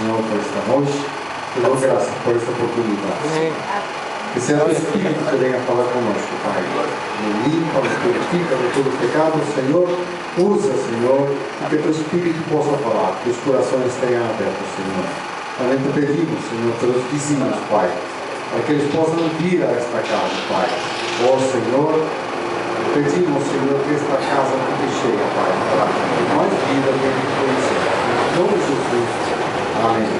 Senhor, por esta noite. Te dou graças por esta oportunidade. Que seja o Espírito que venha falar conosco, Pai. Me limpa, nos purifica de todo pecado, Senhor. Usa, Senhor, e que teu Espírito possa falar, que os corações tenham abertos, Senhor. Também te pedimos, Senhor, pelos vizinhos, Pai, para que eles possam vir a esta casa, Pai. Ó Senhor, pedimos, Senhor, que esta casa fique cheia, Pai, para mais vida que a gente conhecer. Em nome de Jesus. Amém.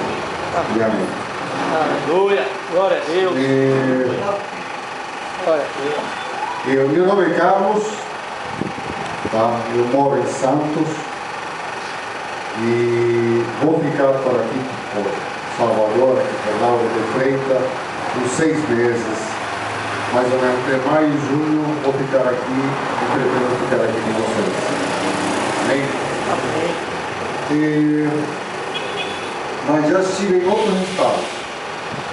E amém. Aleluia. Glória a Deus. Glória a Deus. Meu nome é Carlos, tá? Eu moro em Santos e vou ficar por aqui, por Salvador, aqui por Lauro de Freitas, uns 6 meses, mais ou menos entre maio e junho. Vou ficar aqui e pretendo ficar aqui com vocês. Amém? Amém. Mas já estive em outros estados.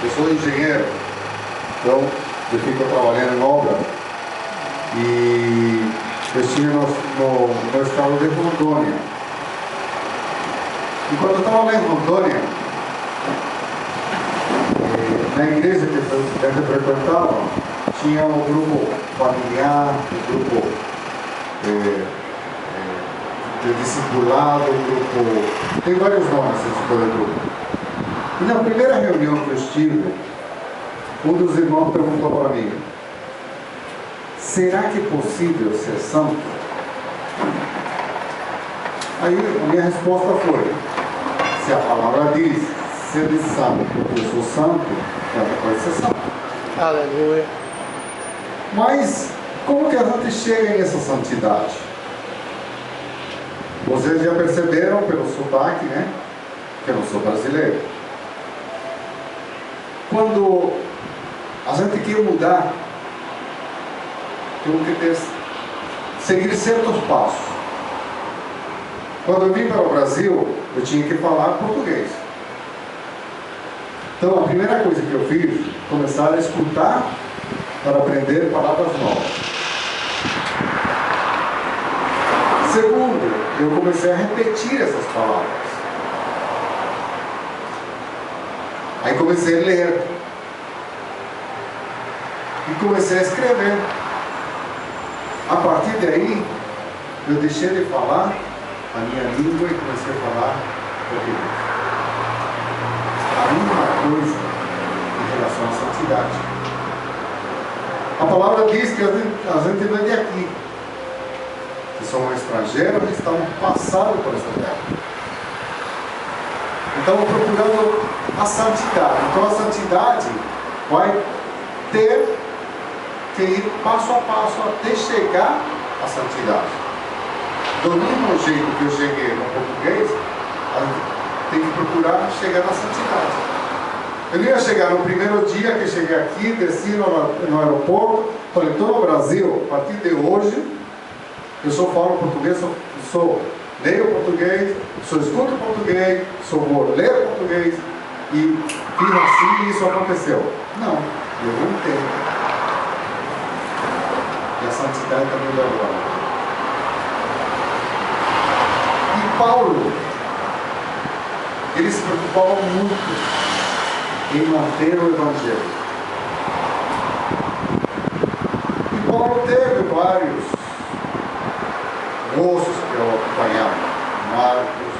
Eu sou engenheiro, então eu fico trabalhando em obra. E eu estive no estado de Rondônia. E quando eu estava lá em Rondônia, na igreja que eu frequentava, tinha um grupo familiar, um grupo de discipulado, um grupo... Tem vários nomes esse tipo de grupo. E na primeira reunião que eu estive, um dos irmãos perguntou para mim: será que é possível ser santo? Aí a minha resposta foi: se a palavra diz ser de santo, porque eu sou santo, ela pode ser santo. Aleluia. Mas como que a gente chega nessa santidade? Vocês já perceberam pelo sotaque, né? Que eu não sou brasileiro. Quando a gente quer mudar, temos que seguir certos passos. Quando eu vim para o Brasil, eu tinha que falar português. Então a primeira coisa que eu fiz foi começar a escutar para aprender palavras novas. Segundo, eu comecei a repetir essas palavras. Aí comecei a ler. E comecei a escrever. A partir daí, eu deixei de falar a minha língua e comecei a falar português. A mesma coisa em relação à santidade. A palavra diz que a gente vem de aqui, que somos estrangeiros e estamos passando por essa terra. Estamos procurando a santidade. Então a santidade vai ter que ir passo a passo até chegar à santidade. Do mesmo jeito que eu cheguei no português, a gente tem que procurar chegar na santidade. Eu não ia chegar no primeiro dia que cheguei aqui, desci no aeroporto, falei: estou no Brasil, a partir de hoje eu só falo português, leio português, só escuto português, só vou ler português, e fiz assim e isso aconteceu. Não, levou um tempo. E a santidade também vai agora. E Paulo, ele se preocupava muito em manter o Evangelho. E Paulo teve vários moços que o acompanhavam. Marcos.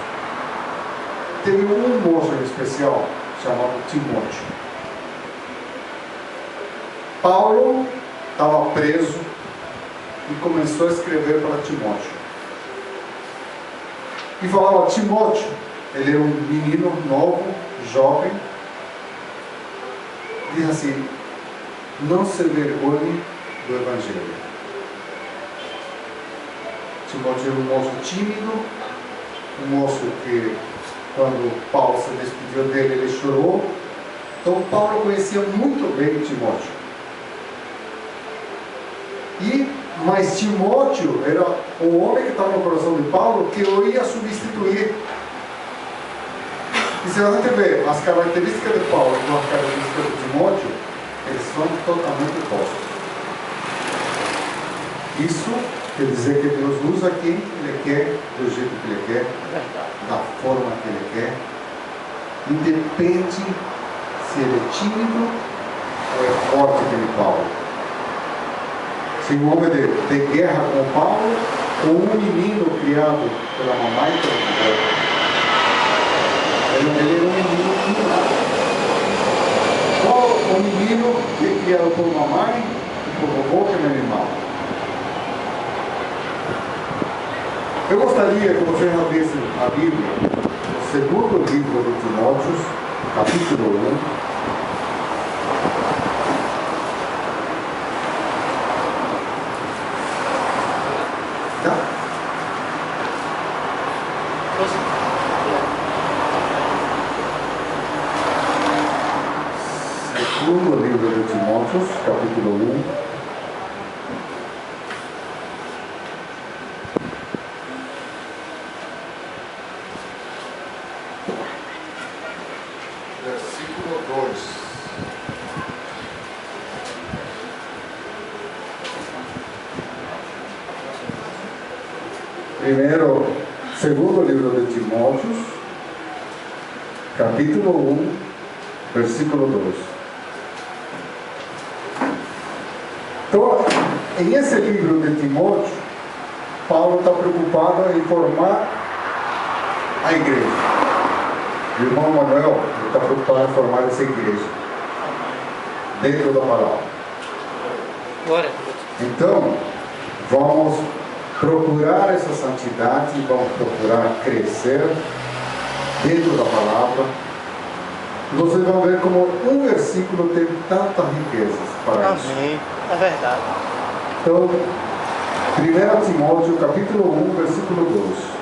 Teve um moço em especial chamado Timóteo. Paulo estava preso e começou a escrever para Timóteo. E falava: Timóteo, ele era um menino novo, jovem. Diz assim: não se vergonhe do Evangelho. Timóteo era um moço tímido, um moço que, quando Paulo se despediu dele, ele chorou. Então Paulo conhecia muito bem Timóteo. Mas Timóteo era o homem que estava no coração de Paulo, que eu ia substituir. E se a gente vê as características de Paulo e as características de Timóteo, eles são totalmente opostos. Isso quer dizer que Deus usa quem Ele quer, do jeito que Ele quer, da forma que Ele quer. independe se ele é tímido ou é forte que ele Paulo. Se um homem de guerra como Paulo, ou um menino criado pela mamãe e pela mulher. Ele era um menino criado. Ou um menino que é criado por mamãe e por vovô, que é animal. Eu gostaria que você abrisse a Bíblia, o segundo livro de Timóteo, capítulo 1. Segundo livro de Timóteo, capítulo 1. Versículo 2. Primeiro, segundo livro de Timóteo, capítulo 1, versículo 2. Então, em esse livro de Timóteo, Paulo está preocupado em formar a igreja. O irmão Manuel está preocupado em formar essa igreja dentro da palavra. Glória. Então, vamos procurar essa santidade, vamos procurar crescer dentro da palavra. Vocês vão ver como um versículo tem tanta riqueza para isso. Amém. É verdade. Então, 1 Timóteo, capítulo 1, versículo 2.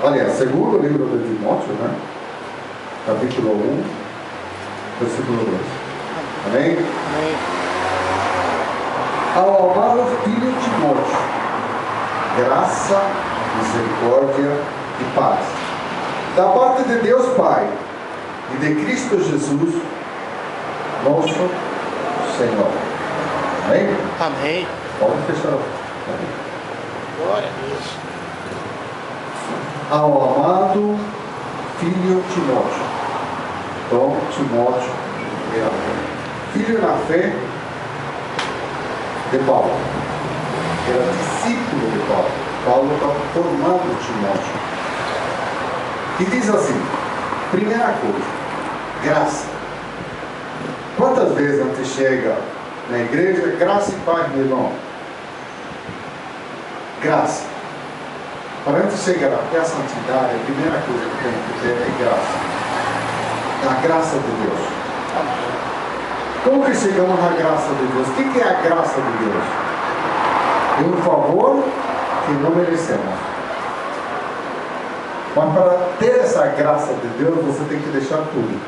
Aliás, segundo livro de Timóteo, né? Capítulo 1, versículo 2. Amém? Amém. Ao amado filho Timóteo, graça, misericórdia e paz, da parte de Deus Pai e de Cristo Jesus, nosso Senhor. Amém? Amém. Pode fechar. Glória a Deus. Ao amado filho Timóteo. Então, Timóteo era filho na fé de Paulo. Era discípulo de Paulo. Paulo estava formando Timóteo. E diz assim, primeira coisa, graça. Quantas vezes a gente chega na igreja, graça e paz, meu irmão? Graça. Para a gente chegar até a santidade, a primeira coisa que tem que ter é graça. A graça de Deus. Como que chegamos à graça de Deus? O que é a graça de Deus? É um favor que não merecemos. Mas para ter essa graça de Deus, você tem que deixar tudo.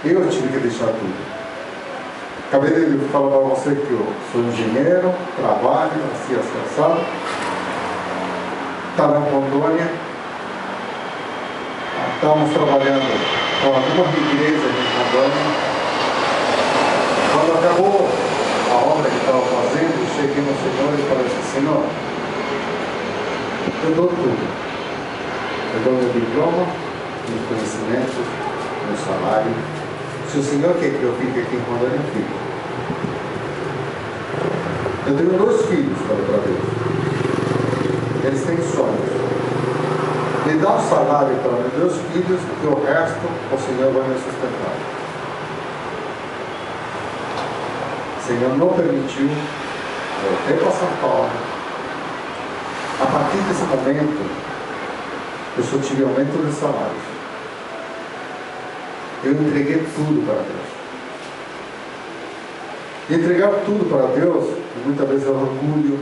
Eu tive que deixar tudo. Acabei de falar para você que eu sou engenheiro, trabalho, assim, associado. Estava em Rondônia. Estávamos trabalhando com algumas igrejas em Rondônia. Quando acabou a obra que estava fazendo, cheguei no Senhor e falei assim, Senhor, eu dou tudo. Eu dou meu diploma, meus conhecimentos, meu salário. Se o Senhor quer que eu fique aqui em Rondônia, eu fico. Eu tenho 2 filhos, falei para Deus. Eles têm sonhos. Me dá um salário para meus 2 filhos e o resto o Senhor vai me sustentar. O Senhor não permitiu. Voltei para São Paulo. A partir desse momento, eu só tive aumento de salários. Eu entreguei tudo para Deus. E entregar tudo para Deus, muitas vezes é orgulho,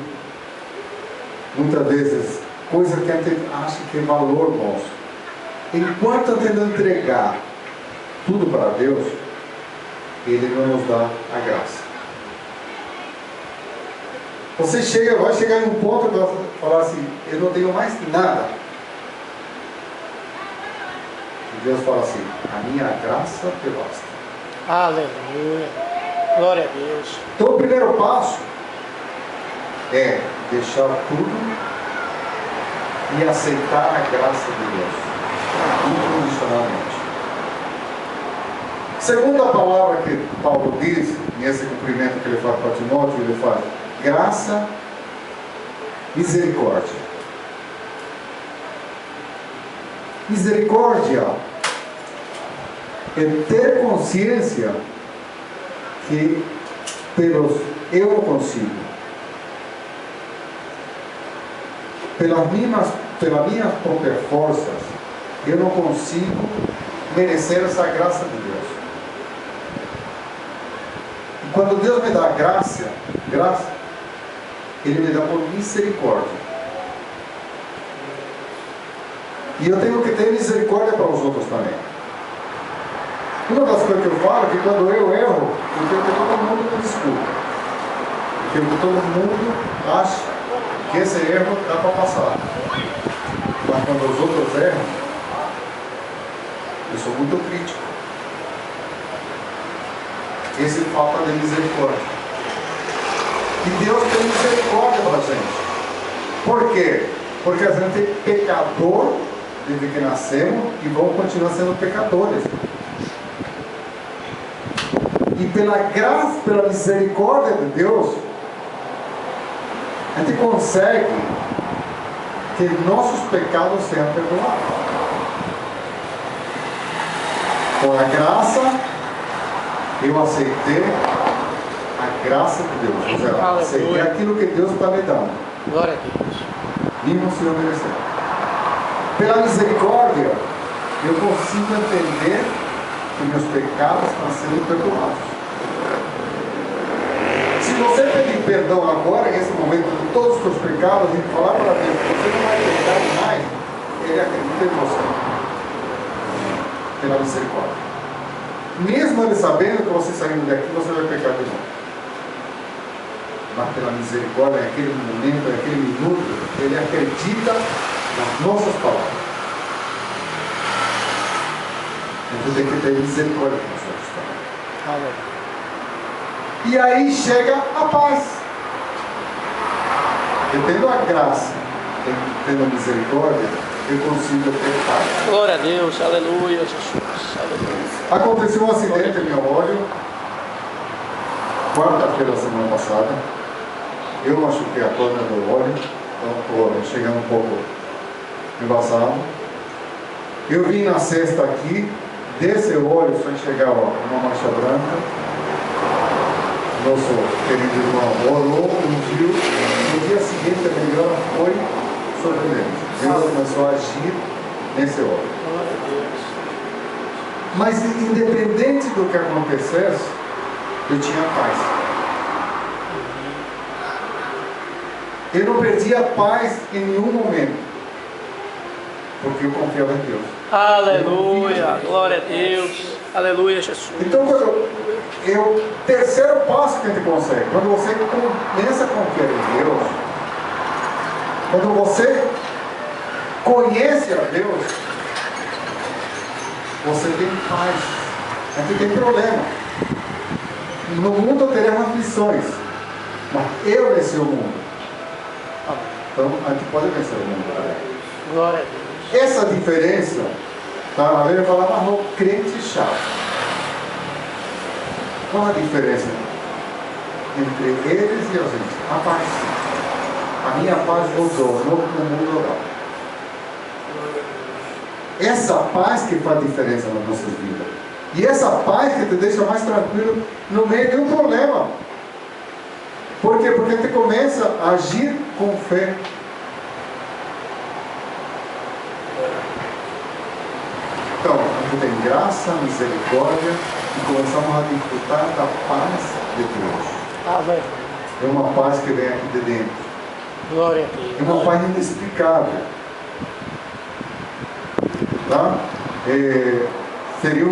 muitas vezes coisa que a gente acha que é valor nosso. Enquanto a gente não entregar tudo para Deus, Ele não nos dá a graça. Você vai chegar em um ponto que vai falar assim, eu não tenho mais nada. E Deus fala assim, a minha graça te basta. Aleluia. Glória a Deus. Então o primeiro passo é deixar tudo e aceitar a graça de Deus, incondicionalmente. Segunda palavra que Paulo diz, nesse cumprimento que ele faz para Timóteo, ele faz graça, misericórdia. Misericórdia é ter consciência que eu não consigo. Pelas minhas próprias forças, eu não consigo merecer essa graça de Deus. E quando Deus me dá graça, Ele me dá por misericórdia. E eu tenho que ter misericórdia para os outros também. Uma das coisas que eu falo é que quando eu erro, eu quero que todo mundo me desculpe. Eu quero que todo mundo ache que esse erro dá para passar. Mas quando os outros erram, eu sou muito crítico. Esse é falta de misericórdia. E Deus tem misericórdia para a gente. Por quê? Porque a gente é pecador desde que nascemos e vamos continuar sendo pecadores. E pela graça, pela misericórdia de Deus, a gente consegue que nossos pecados sejam perdoados. Com a graça, eu aceitei a graça de Deus. Ou seja, aceitei aquilo que Deus está me dando. Glória a Deus. Mesmo se obedecer. Pela misericórdia, eu consigo entender que meus pecados estão sendo perdoados. Se você pedir perdão agora, nesse momento, de todos os seus pecados, e falar para Deus que você não vai pecar mais, Ele acredita em você. Pela misericórdia. Mesmo Ele sabendo que você saindo daqui, você vai pecar de novo. Mas pela misericórdia, naquele momento, naquele minuto, Ele acredita nas nossas palavras. Então tem que ter misericórdia com os outros também. E aí chega a paz. Eu tendo a graça, tendo a misericórdia, eu consigo ter paz. Glória a Deus, aleluia, Jesus, aleluia. Aconteceu um acidente em meu olho, quarta-feira da semana passada. Eu machuquei a córnea do olho, então estou chegando um pouco embaçado. Eu vim na sexta aqui, desse olho só enxergava uma mancha branca. Nosso querido irmão orou, ungiu. No dia seguinte a melhora foi surpreendente. Deus começou a agir nesse olho. Mas independente do que acontecesse, eu tinha paz. Eu não perdi a paz em nenhum momento, porque eu confiava em Deus. Aleluia, glória a Deus, aleluia, Jesus. Então, o terceiro passo que a gente consegue, quando você começa a confiar em Deus, quando você conhece a Deus, você tem paz. A gente tem problema. No mundo teremos aflições, mas eu venci o mundo. Então a gente pode vencer o mundo também. Glória a Deus. Essa diferença, tá? A Bíblia fala, mas no crente chato. Qual a diferença entre eles e a gente? A paz. A minha paz voltou, não mudou. Essa paz que faz diferença nas nossas vidas. E essa paz que te deixa mais tranquilo no meio de um problema. Por quê? Porque a gente começa a agir com fé. Então, a gente tem graça, misericórdia e começamos a desfrutar da paz de Deus. Amém. É uma paz que vem aqui de dentro. Glória a Deus. É uma paz inexplicável. Tá? Seria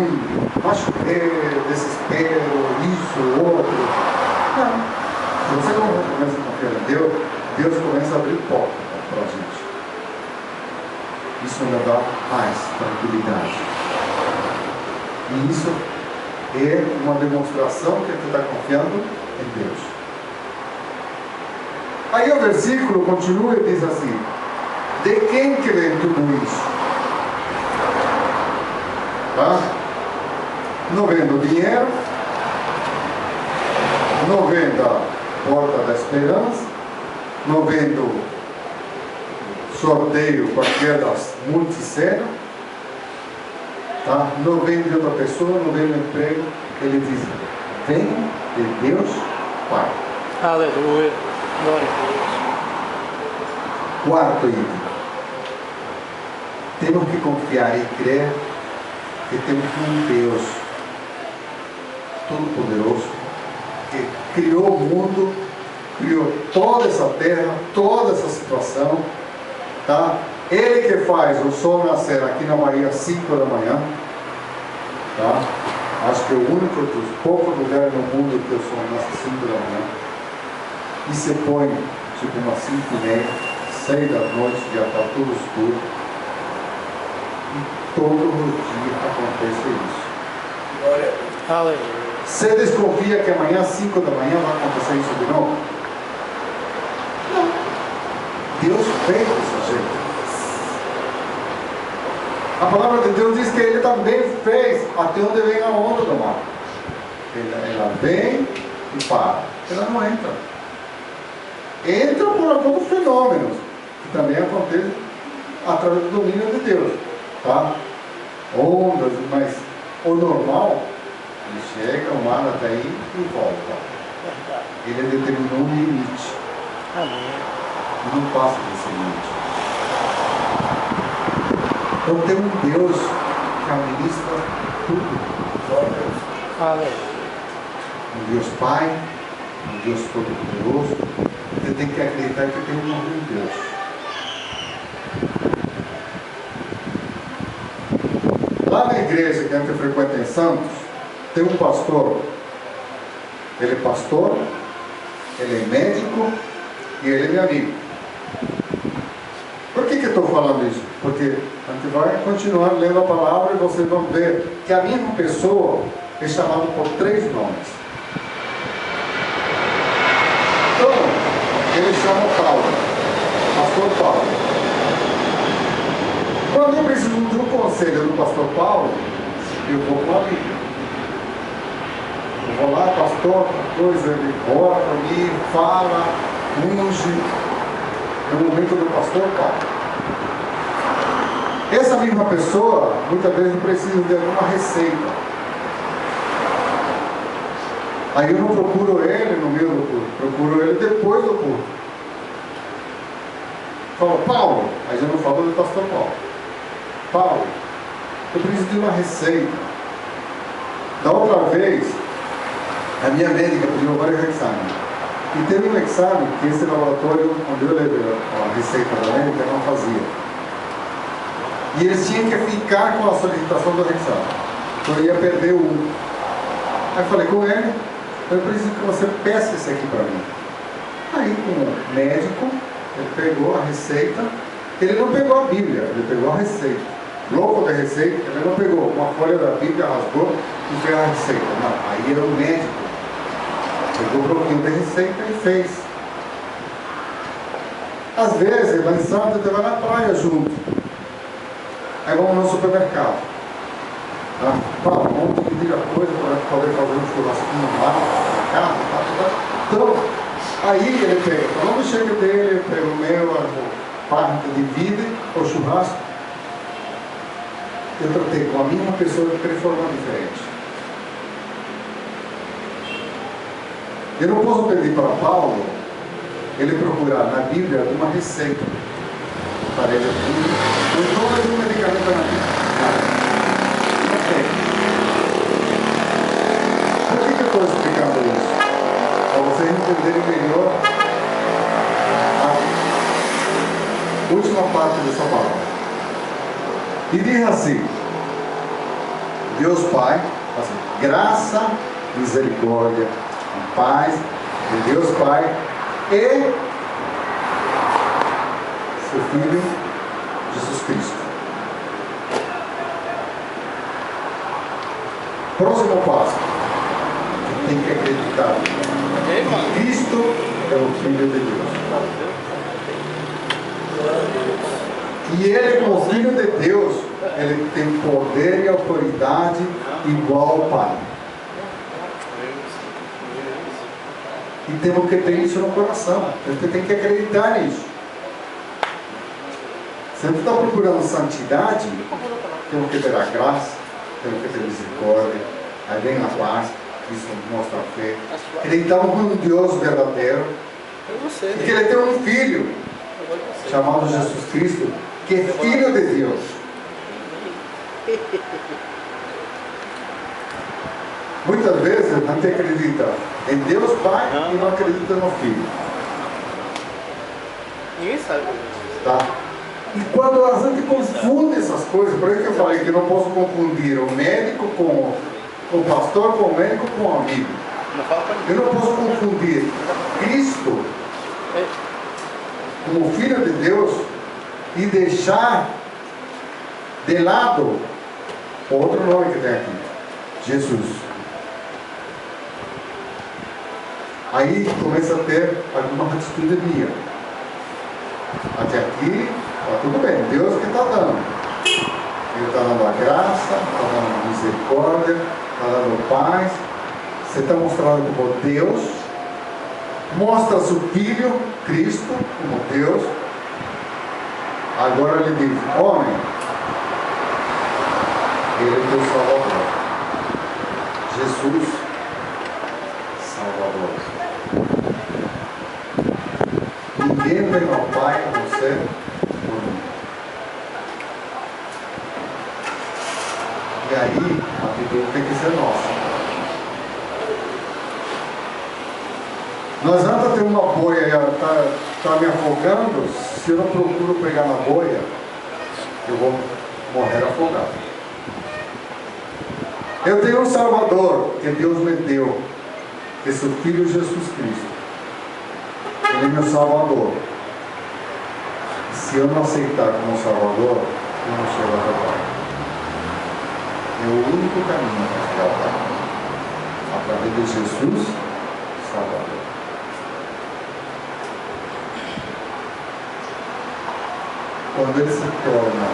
desespero, isso, outro. Não. Se você não começa a confiar em Deus, Deus começa a abrir porta para a gente. Isso nos dá paz, tranquilidade. E isso é uma demonstração que a gente está confiando em Deus. Aí o versículo continua e diz assim: De quem que vem tudo isso? Tá? Não vem do dinheiro, não vem da porta da esperança, não vem do sorteio qualquer das multicenas, tá? Não vem de outra pessoa, não vem do emprego. Ele diz: vem de Deus Pai. Aleluia. Glória a Deus. Quarto item. Temos que confiar e crer que temos um Deus Todo-Poderoso que criou o mundo, criou toda essa terra, toda essa situação, tá? Ele que faz o sol nascer aqui na Bahia às 5 da manhã, tá? Acho que é o único dos poucos lugares no mundo que o sol nasce às 5 da manhã e se põe tipo umas 5:30, 6 da noite, já está tudo escuro. E todos os dias acontece isso. Glória a Deus. Aleluia. Você desconfia que amanhã às 5 da manhã vai acontecer isso de novo? Não. Deus fez desse jeito. A palavra de Deus diz que Ele também fez até onde vem a onda do mar. Ela vem e para. Ela não entra. Entra por alguns fenômenos que também acontecem através do domínio de Deus, tá? Ondas, mas o normal, ele chega, o mar até aí e volta. Ele determinou um limite. Amém. E não passa desse limite. Então tem um Deus que administra tudo. Glória a Deus. Aleluia. Um Deus Pai, um Deus Todo-Poderoso. Você tem que acreditar que tem um Deus. Lá na igreja que a gente frequenta em Santos, tem um pastor. Ele é pastor, ele é médico e ele é meu amigo. Por que eu estou falando isso? Porque a gente vai continuar lendo a palavra e vocês vão ver que a mesma pessoa é chamada por 3 nomes. Então, ele chama Paulo, pastor Paulo. Quando eu preciso de um conselho do pastor Paulo, eu vou com a Bíblia. Eu vou lá, pastor, coisa, ele ora para mim, fala, unge. É o momento do pastor Paulo. Essa mesma pessoa, muitas vezes precisa de alguma receita. Aí eu não procuro ele no meio do culto, procuro ele depois do culto. Falo, Paulo, aí já não falo do pastor Paulo. Paulo, eu preciso de uma receita. Da outra vez, a minha médica pediu vários exames. E teve um exame que esse laboratório, onde eu levei a receita da médica, não fazia. E eles tinham que ficar com a solicitação do exame. Então eu ia perder um. Aí eu falei com ele, eu preciso que você peça esse aqui para mim. Aí com o médico, ele pegou a receita. Ele não pegou a Bíblia, ele pegou a receita. Louco da receita, ele não pegou uma folha da Bíblia, rasgou e fez a receita. Não, aí era o médico. Pegou um pouquinho da receita e fez. Às vezes, lá em Santos, você vai na praia junto. Aí vamos no supermercado. Tá? Vamos dividir a coisa para poder fazer um churrasquinho lá na casa. Tá? Então, aí ele pega, falando do cheque dele, pega o meu, a parte divide o churrasco. Eu tratei com a mesma pessoa de três formas diferentes. Eu não posso pedir para Paulo ele procurar na Bíblia uma receita para ele não toma um medicamento na Bíblia. Não tem. Por que eu estou explicando isso? Para vocês entenderem melhor a última parte dessa palavra. E diz assim: Deus Pai, assim, graça, misericórdia, paz de Deus Pai e seu Filho Jesus Cristo. Próximo passo, tem que acreditar que Cristo é o Filho de Deus. Glória a Deus. E ele, como filho de Deus, ele tem poder e autoridade igual ao Pai. E temos que ter isso no coração. A gente tem que acreditar nisso. Se a gente está procurando santidade, temos que ter a graça, temos que ter misericórdia, aí vem a paz, isso mostra a fé. Acreditamos em um Deus verdadeiro, e que Ele tem um Filho, chamado Jesus Cristo, que é Filho de Deus. Muitas vezes a gente acredita em Deus Pai e não acredita no Filho. Ninguém sabe. Tá? E quando a gente confunde essas coisas, por isso que eu falei que não posso confundir o médico com o pastor, com o médico, com o amigo. Eu não posso confundir Cristo como Filho de Deus e deixar de lado o outro nome que tem aqui, Jesus. Aí começa a ter alguma atitude minha. Até aqui, está tudo bem, Deus que está dando. Ele está dando a graça, está dando a misericórdia, está dando paz. Você está mostrando como Deus, mostra seu Filho, Cristo, como Deus. Agora ele diz, homem, ele é teu Salvador. Jesus, Salvador. Ninguém vem ao Pai a não ser por mim. E aí, a atitude tem que ser nossa. Nós vamos ter uma boia e está me afogando. Se eu não procuro pegar na boia, eu vou morrer afogado. Eu tenho um Salvador que Deus me deu, que é seu Filho Jesus Cristo. Ele é meu Salvador. Se eu não aceitar como Salvador, eu não chego até o Pai. É o único caminho para chegar ao Pai. Através de Jesus, Salvador. Quando ele se torna,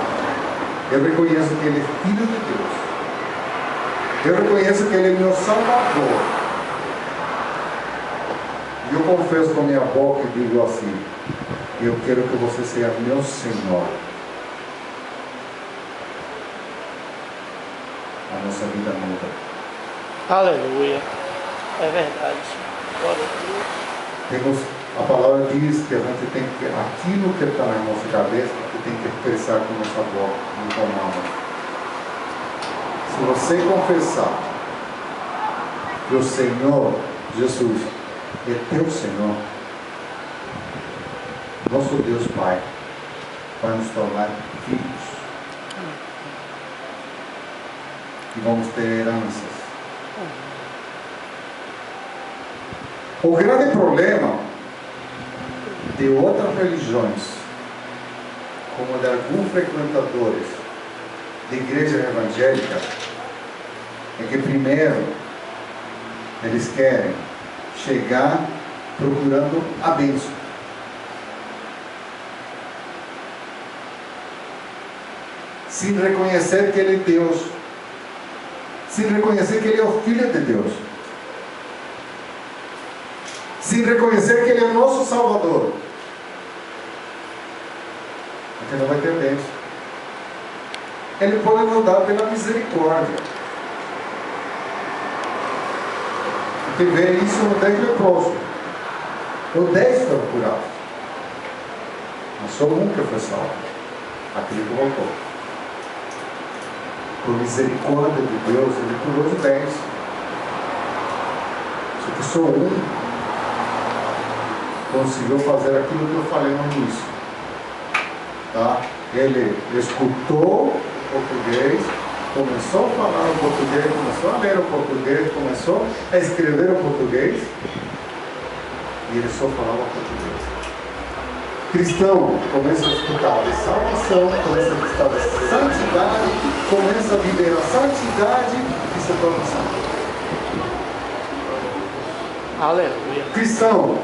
eu reconheço que ele é Filho de Deus. Eu reconheço que ele é meu Salvador. E eu confesso com a minha boca e digo assim, eu quero que você seja meu Senhor. A nossa vida muda. Aleluia. É verdade. Glória a Deus. A palavra diz que a gente tem que, aquilo que está na nossa cabeça, que tem que expressar com nossa boca e com a alma. Se você confessar que o Senhor Jesus é teu Senhor, nosso Deus Pai vai nos tornar filhos e vamos ter heranças. O grande problema de outras religiões, como de alguns frequentadores de igreja evangélica, é que primeiro eles querem chegar procurando a bênção. Sem reconhecer que Ele é Deus, sem reconhecer que Ele é o Filho de Deus, sem reconhecer que Ele é o nosso Salvador. Porque não vai ter bênção. Ele pode nos dar pela misericórdia. Você vê isso no 10 leprosos. O 10 foram curados. Mas só um que foi salvo. Aquele que voltou. Por misericórdia de Deus, ele curou os 10. Só que só um conseguiu fazer aquilo que eu falei no início. Tá? Ele escutou o português, começou a falar o português, começou a ler o português, começou a escrever o português, e ele só falava português. Cristão começa a escutar de salvação, começa a escutar de santidade, começa a viver a santidade e se torna santo. Aleluia. Cristão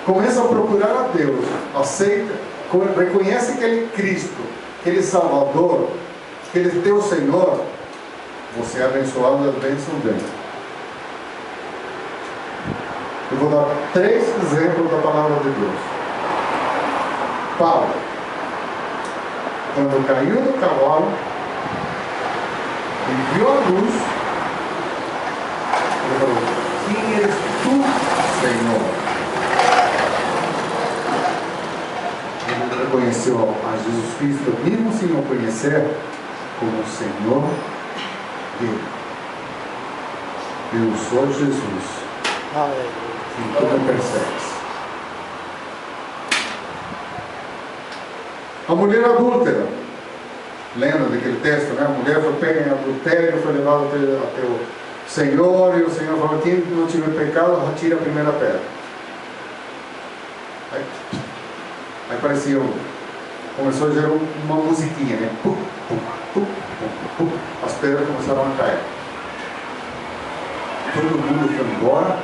começa a procurar a Deus, aceita reconhece que Ele é Cristo, que Ele é Salvador, que Ele é teu Senhor, você é abençoado das bênçãos dele. Eu vou dar 3 exemplos da palavra de Deus. Paulo, quando caiu do cavalo e viu a luz, ele falou: quem eres tu, Senhor? Ele reconheceu a Jesus Cristo, mesmo sem o conhecer, como Senhor dele. Eu sou Jesus. Aleluia. E tu me persegues. A mulher adúltera. Lembra daquele texto, né? A mulher foi pega em adultério, foi levada até o Senhor, e o Senhor falou: quem não tiver pecado, atira a primeira pedra. Aí parecia, começou a gerar uma musiquinha, né? Pum, pum, pum, pum, pum. As pedras começaram a cair. Todo mundo foi embora.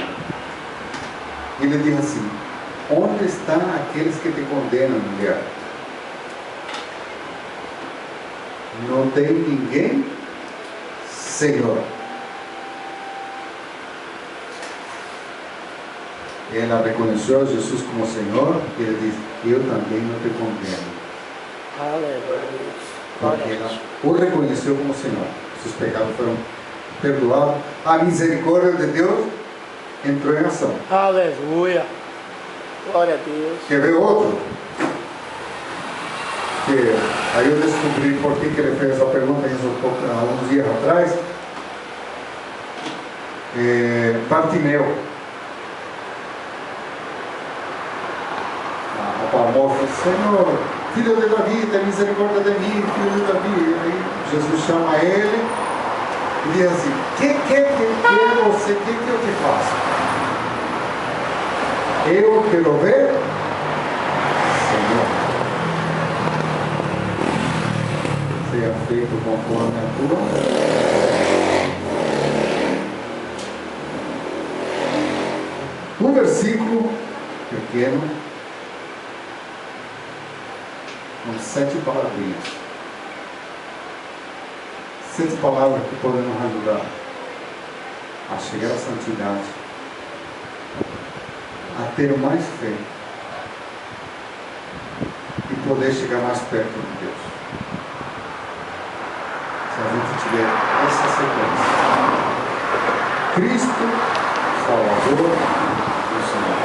E ele diz assim: onde estão aqueles que te condenam, mulher? Não tem ninguém, Senhor. Ela reconheceu Jesus como Senhor e ele diz: eu também não te condeno. Aleluia. Porque ela o reconheceu como Senhor. Seus pecados foram perdoados. A misericórdia de Deus entrou em ação. Aleluia. Glória a Deus. Quer ver outro? Que aí eu descobri por que ele fez essa pergunta há uns dias atrás. Bartimeu. A palmou falou: Senhor, filho de Davi, tem misericórdia de mim, filho de Davi. Aí Jesus chama ele e diz assim: que você, que eu te faço? Eu quero ver, Senhor. Seja feito conforme a tua. Um versículo pequeno, com 7 palavrinhas. 7 palavras que podem nos ajudar a chegar à santidade, a ter mais fé e poder chegar mais perto de Deus. Se a gente tiver essa sequência: Cristo, Salvador e Senhor.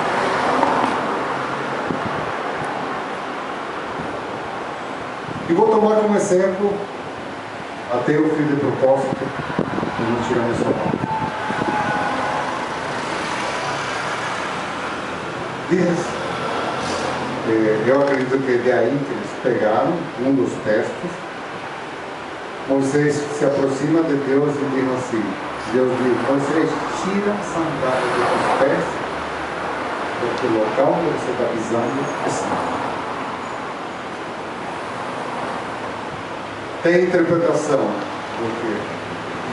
E vou tomar como exemplo até o fim de propósito que não tiramos essa parte. Diz, eu acredito que é de aí que eles pegaram um dos textos. Moisés se aproxima de Deus e diz assim: Deus diz: Moisés, tira a sandália dos teus pés, porque o local onde você está pisando é santo. Tem interpretação, porque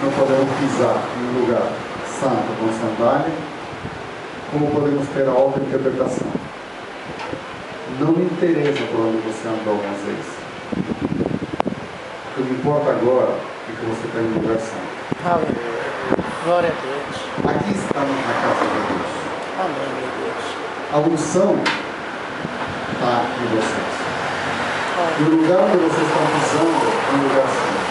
não podemos pisar em um lugar santo com sandália, como podemos ter a outra interpretação. Não me interessa por onde você andou, Moisés. O que me importa agora é que você está em um lugar santo. Aleluia. Glória a Deus. Aqui estamos na casa de Deus. Amém, meu Deus. A unção está em vocês. E o lugar onde vocês estão pisando é um lugar santo.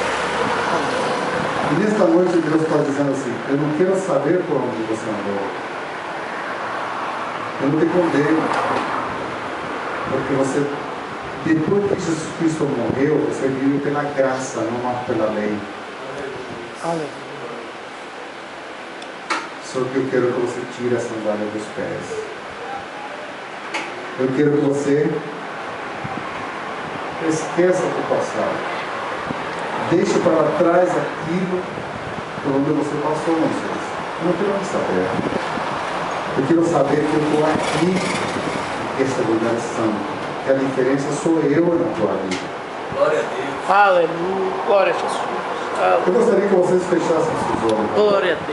E nesta noite Deus está dizendo assim: eu não quero saber por onde você andou. Eu não te condeno. Porque você, depois que Jesus Cristo morreu, você vive pela graça, não mais pela lei. Aleluia. Só que eu quero que você tire a sandália dos pés. Eu quero que você esqueça do passado. Deixe para trás aquilo por onde você passou, não sei. Eu não quero mais saber. Eu quero saber que eu estou aqui, nesse lugar santo. Que a diferença sou eu na tua vida. Glória a Deus. Aleluia. Glória a Jesus. Eu gostaria que vocês fechassem seus olhos. Glória a Deus.